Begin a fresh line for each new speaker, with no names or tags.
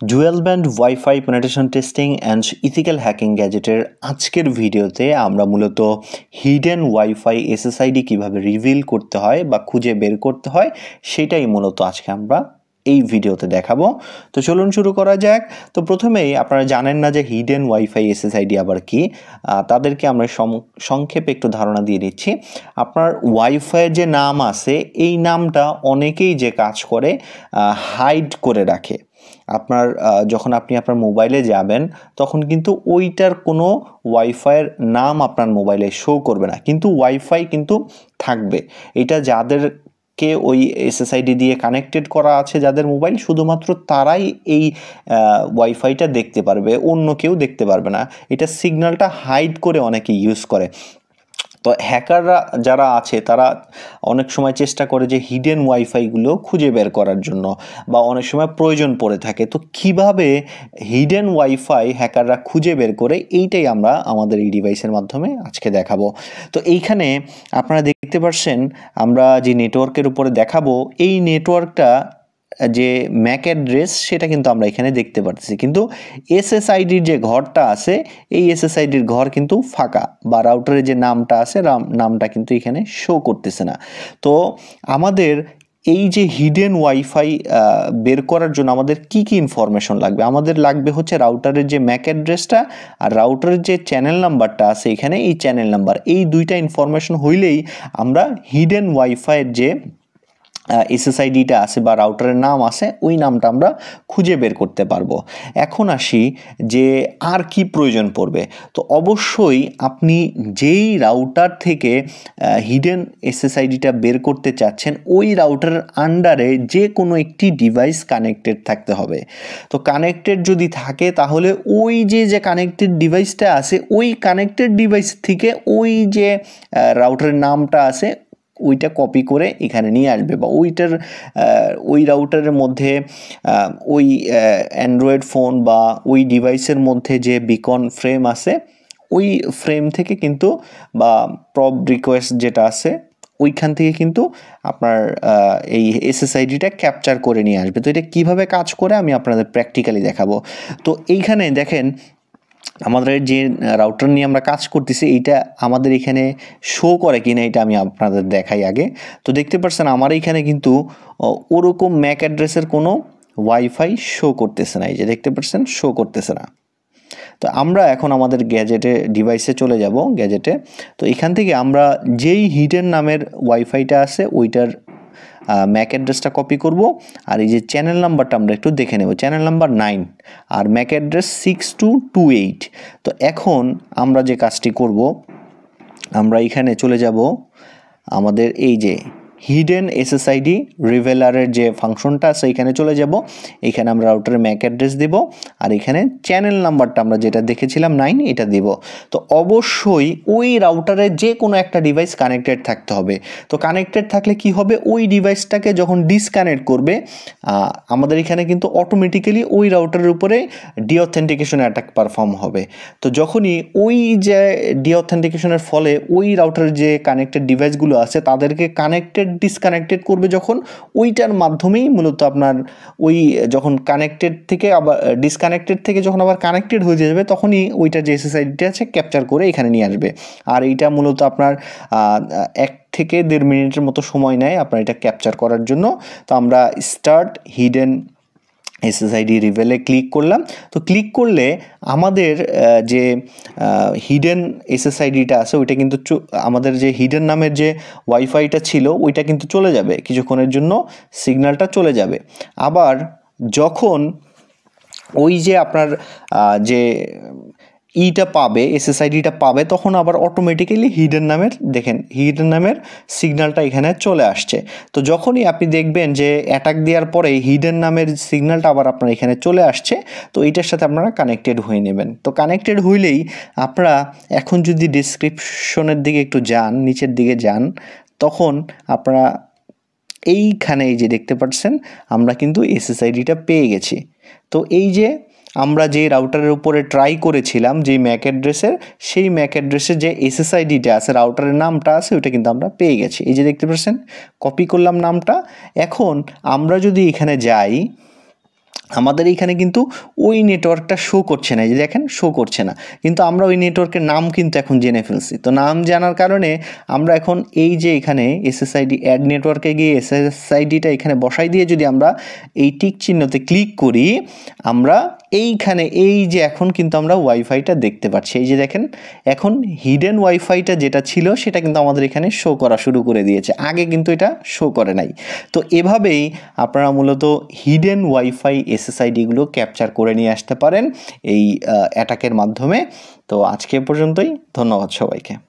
Dual band wifi penetration testing and ethical hacking গ্যাজেটের আজকের ভিডিওতে আমরা মূলত হিডেন ওয়াইফাই এসএসআইডি কীভাবে রিভিল করতে হয় বা খুঁজে বের করতে হয় সেটাই মূলত আজকে আমরা এই ভিডিওতে দেখাবো। তো চলুন শুরু করা যাক। তো প্রথমেই আপনারা জানেন না যে হিডেন ওয়াইফাই এসএসআইডি আবার কি, তাদেরকে আমরা সংক্ষেপে একটু ধারণা দিয়ে দিচ্ছি। আপনার ওয়াইফাইয়ের যে নাম আছে এই নামটা অনেকেই যে কাজ করে হাইড করে রাখে। আপনার যখন আপনি আপনার মোবাইলে যাবেন তখন কিন্তু ওইটার কোনো ওয়াইফাইয়ের নাম আপনার মোবাইলে শো করবে না, কিন্তু ওয়াইফাই কিন্তু থাকবে। এটা যাদেরকে ওই এসএসআইডি দিয়ে কানেক্টেড করা আছে যাদের মোবাইল, শুধুমাত্র তারাই এই ওয়াইফাইটা দেখতে পারবে, অন্য কেউ দেখতে পারবে না। এটা সিগন্যালটা হাইড করে অনেকে ইউজ করে। তো হ্যাকাররা যারা আছে তারা অনেক সময় চেষ্টা করে যে হিডেন ওয়াইফাইগুলো খুঁজে বের করার জন্য, বা অনেক সময় প্রয়োজন পড়ে থাকে। তো কিভাবে হিডেন ওয়াইফাই হ্যাকাররা খুঁজে বের করে এইটাই আমরা আমাদের এই ডিভাইসের মাধ্যমে আজকে দেখাবো। তো এইখানে আপনারা দেখতে পাচ্ছেন আমরা যে নেটওয়ার্কের উপরে দেখাবো, এই নেটওয়ার্কটা যে ম্যাক অ্যাড্রেস সেটা কিন্তু আমরা এখানে দেখতে পাচ্ছি, কিন্তু এসএসআইডির যে ঘরটা আছে এই এসএসআইডির ঘর কিন্তু ফাঁকা, বা রাউটারের যে নামটা আছে নামটা কিন্তু এখানে শো করতেছে না। তো আমাদের এই যে হিডেন ওয়াইফাই বের করার জন্য আমাদের কি কি ইনফরমেশন লাগবে? আমাদের লাগবে হচ্ছে রাউটারের যে ম্যাক অ্যাড্রেসটা আর রাউটারের যে চ্যানেল নাম্বারটা আছে এখানে, এই চ্যানেল নাম্বার, এই দুইটা ইনফরমেশন হইলেই আমরা হিডেন ওয়াইফাইয়ের যে এসএসআইডিটা আছে বা রাউটারের নাম আছে ওই নামটা আমরা খুঁজে বের করতে পারবো। এখন আসি যে আর কি প্রয়োজন পড়বে। তো অবশ্যই আপনি যেই রাউটার থেকে হিডেন এসএসআইডিটা বের করতে চাচ্ছেন ওই রাউটারের আন্ডারে যে কোনো একটি ডিভাইস কানেক্টেড থাকতে হবে। তো কানেক্টেড যদি থাকে তাহলে ওই যে কানেক্টেড ডিভাইসটা আছে ওই কানেক্টেড ডিভাইস থেকে ওই যে রাউটারের নামটা আছে ওইটা কপি করে এখানে নিয়ে আসবে, বা ওই রাউটারের মধ্যে ওই অ্যান্ড্রয়েড ফোন বা ওই ডিভাইসের মধ্যে যে বিকন ফ্রেম আছে ওই ফ্রেম থেকে কিন্তু, বা প্রব রিকোয়েস্ট যেটা আছে ওইখান থেকে কিন্তু আপনার এই এসএসআইডিটা ক্যাপচার করে নিয়ে আসবে। তো এটা কীভাবে কাজ করে আমি আপনাদের প্র্যাকটিক্যালি দেখাবো। তো এইখানে দেখেন আমাদের যে রাউটার নিয়ে আমরা কাজ করতেছি এইটা আমাদের এখানে শো করে কিনা এটা আমি আপনাদের দেখাই আগে। তো দেখতে পাচ্ছেন আমার এইখানে কিন্তু ওরকম ম্যাক অ্যাড্রেসের কোনো ওয়াইফাই শো করতেছে না, এই যে দেখতে পাচ্ছেন শো করতেছে না। তো আমরা এখন আমাদের গ্যাজেটে ডিভাইসে চলে যাব, গ্যাজেটে। তো এখান থেকে আমরা যেই হিডেন নামের ওয়াইফাইটা আছে ওইটার ম্যাক অ্যাড্রেসটা কপি করব, আর এই যে চ্যানেল নাম্বারটা আমরা একটু দেখে নেব, চ্যানেল নাম্বার 9 আর ম্যাক অ্যাড্রেস 6228। তো এখন আমরা যে কাজটি করব, আমরা এখানে চলে যাব আমাদের এই যে হিডেন এসএসআইডি রিভেলারের যে ফাংশনটা আছে এখানে চলে যাব। এখানে আমরা রাউটারের ম্যাক অ্যাড্রেস দেব, আর এখানে চ্যানেল নাম্বারটা আমরা যেটা দেখেছিলাম 9 এটা দেব। তো অবশ্যই ওই রাউটারের যে কোনো একটা ডিভাইস কানেক্টেড থাকতে হবে। তো কানেক্টেড থাকলে কি হবে, ওই ডিভাইসটাকে যখন ডিসকানেক্ট করবে আমাদের এখানে কিন্তু অটোমেটিক্যালি ওই রাউটারের উপরে ডিঅথেন্টিকেশন অ্যাটাক পারফর্ম হবে। তো যখনই ওই যে ডিঅথেন্টিকেশনের ফলে ওই রাউটারের যে কানেক্টেড ডিভাইসগুলো আছে তাদেরকে ডিসকানেক্টেড করবে, যখন ওইটার মাধ্যমেই মূলত আপনার ওই যখন কানেক্টেড থেকে আবার ডিসকানেক্টেড থেকে যখন আবার কানেক্টেড হয়ে যাবে তখনই ওইটার যে এসএসআইডিটা আছে ক্যাপচার করে এখানে নিয়ে আসবে। আর এইটা মূলত আপনার 1 থেকে 1.5 মিনিটের মতো সময় নেয় আপনার এটা ক্যাপচার করার জন্য। তো আমরা স্টার্ট হিডেন এসএসআইডি রিভেলে ক্লিক করলাম। তো ক্লিক করলে আমাদের যে হিডেন এসএসআইডিটা আছে ওইটা কিন্তু আমাদের যে হিডেন নামের যে ওয়াইফাইটা ছিল ওইটা কিন্তু চলে যাবে, কিছুক্ষণের জন্য সিগন্যালটা চলে যাবে। আবার যখন ওই যে আপনার যে ইটা পাবে, এসএসআইডিটা পাবে, তখন আবার অটোমেটিক্যালি হিডেন নামের সিগন্যালটা এখানে চলে আসছে। তো যখনই আপনি দেখবেন যে অ্যাটাক দেওয়ার পরে হিডেন নামের সিগন্যালটা আবার আপনার এখানে চলে আসছে, তো এইটার সাথে আপনারা কানেক্টেড হয়ে নেবেন। তো কানেক্টেড হইলেই আপনারা এখন যদি ডেসক্রিপশনের দিকে একটু যান, নিচের দিকে যান, তখন আপনারা এইখানে এই যে দেখতে পাচ্ছেন আমরা কিন্তু এসএসআইডিটা পেয়ে গেছি। তো এই যে আমরা যে রাউটারের উপরে ট্রাই করেছিলাম যে ম্যাক অ্যাড্রেসের, সেই ম্যাক অ্যাড্রেসের যে এসএসআইডিটা আছে রাউটারের নামটা আছে ওইটা কিন্তু আমরা পেয়ে গেছি। এই যে দেখতে পাচ্ছেন কপি করলাম নামটা। এখন আমরা যদি এখানে যাই আমাদের এইখানে কিন্তু ওই নেটওয়ার্কটা শো করছে না, এই যে দেখেন শো করছে না, কিন্তু আমরা ওই নেটওয়ার্কের নাম কিন্তু এখন জেনে ফেলছি। তো নাম জানার কারণে আমরা এখন এই যে এখানে এসএসআইডি অ্যাড নেটওয়ার্কে গিয়ে এসএসআইডিটা এখানে বসাই দিয়ে যদি আমরা এই টিক চিহ্নতে ক্লিক করি, আমরা এইখানে এই যে এখন কিন্তু আমরা ওয়াইফাইটা দেখতে পাচ্ছি। এই যে দেখেন এখন হিডেন ওয়াইফাইটা যেটা ছিল সেটা কিন্তু আমাদের এখানে শো করা শুরু করে দিয়েছে, আগে কিন্তু এটা শো করে নাই। তো এভাবেই আপনারা মূলত হিডেন ওয়াইফাই এসএসআইডিগুলো ক্যাপচার করে নিয়ে আসতে পারেন এই অ্যাটাকের মাধ্যমে। তো আজকে পর্যন্তই, ধন্যবাদ সবাইকে।